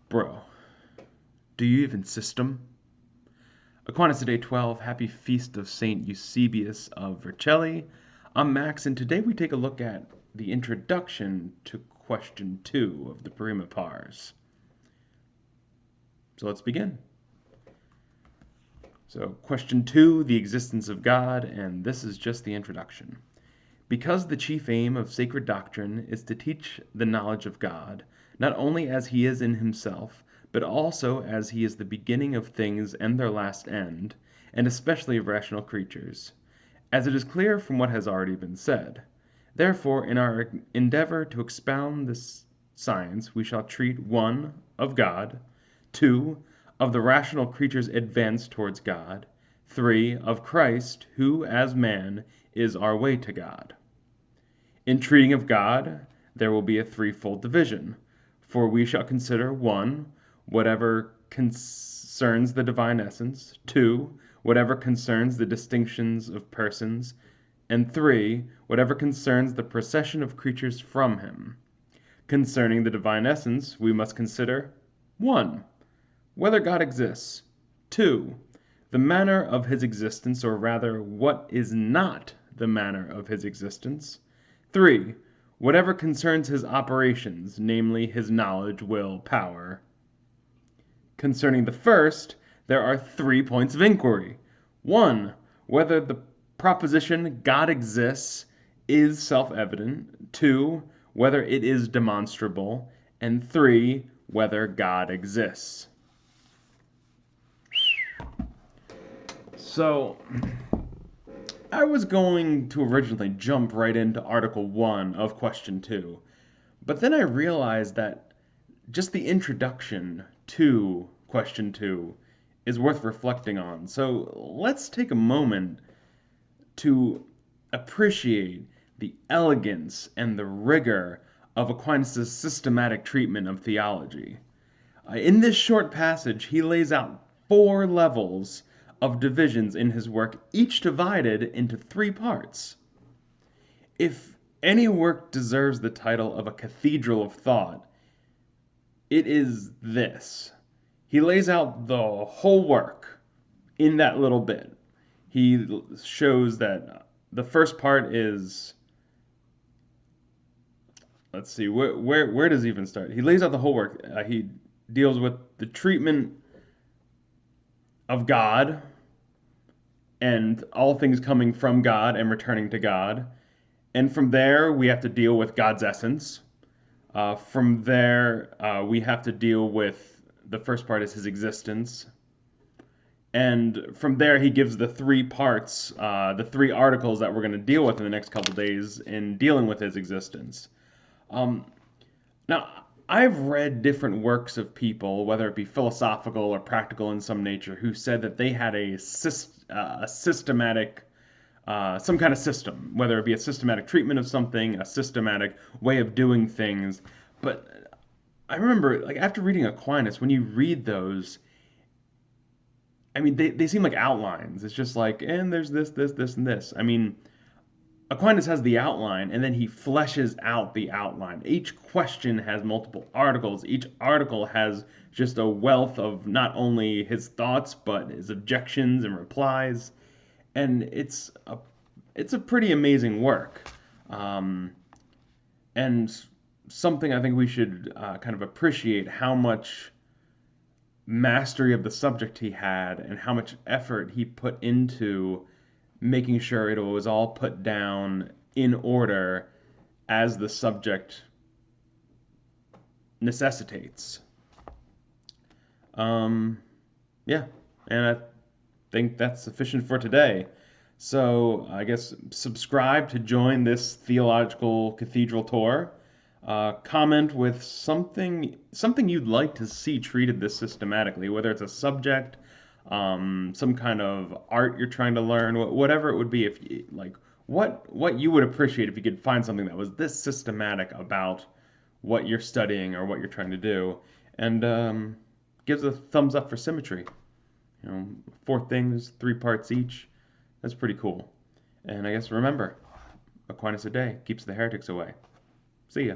Bro, do you even system? Aquinasaday 12, happy feast of Saint Eusebius of Vercelli. I'm Max, and today we take a look at the introduction to question 2 of the Prima Pars. So let's begin. So question 2, the existence of God, and this is just the introduction. Because the chief aim of sacred doctrine is to teach the knowledge of God, not only as he is in himself, but also as he is the beginning of things and their last end, and especially of rational creatures, as it is clear from what has already been said. Therefore, in our endeavor to expound this science, we shall treat 1. Of God, 2. Of the rational creature's advance towards God, 3. Of Christ, who, as man, is our way to God. In treating of God, there will be a threefold division, for we shall consider 1. Whatever concerns the divine essence, 2. Whatever concerns the distinctions of persons, and 3. Whatever concerns the procession of creatures from him. Concerning the divine essence, we must consider 1. Whether God exists, 2. The manner of his existence, or rather, what is not the manner of his existence, 3. Whatever concerns his operations, namely his knowledge, will, power. Concerning the first, there are 3 points of inquiry. 1. Whether the proposition God exists is self-evident. 2. Whether it is demonstrable. And 3. Whether God exists. So, I was going to originally jump right into Article 1 of Question 2, but then I realized that just the introduction to Question 2 is worth reflecting on. So let's take a moment to appreciate the elegance and the rigor of Aquinas' systematic treatment of theology. In this short passage, he lays out 4 levels of divisions in his work, each divided into 3 parts. If any work deserves the title of a cathedral of thought, it is this. He lays out the whole work in that little bit. He shows that the first part is, let's see, where does he even start? He lays out the whole work. He deals with the treatment of God and all things coming from God and returning to God. And from there, we have to deal with God's essence. From there, we have to deal with, the first part is his existence. And from there, he gives the 3 parts, the 3 articles that we're going to deal with in the next couple days in dealing with his existence. Now, I've read different works of people, whether it be philosophical or practical in some nature, who said that they had a systematic, some kind of system, whether it be a systematic treatment of something, a systematic way of doing things. But I remember, like, after reading Aquinas, when you read those, I mean, they seem like outlines. It's just like, and there's this, and this. I mean, Aquinas has the outline, and then he fleshes out the outline. Each question has multiple articles. Each article has just a wealth of not only his thoughts, but his objections and replies. And it's a pretty amazing work. And something I think we should kind of appreciate how much mastery of the subject he had and how much effort he put into making sure it was all put down in order as the subject necessitates. Yeah, and I think that's sufficient for today. So I guess subscribe to join this theological cathedral tour. Comment with something you'd like to see treated this systematically, whether it's a subject, some kind of art you're trying to learn, whatever it would be. If you, like, what you would appreciate if you could find something that was this systematic about what you're studying or what you're trying to do, and gives a thumbs up for symmetry. 4 things, 3 parts each. That's pretty cool. And I guess remember, Aquinasaday keeps the heretics away. See ya.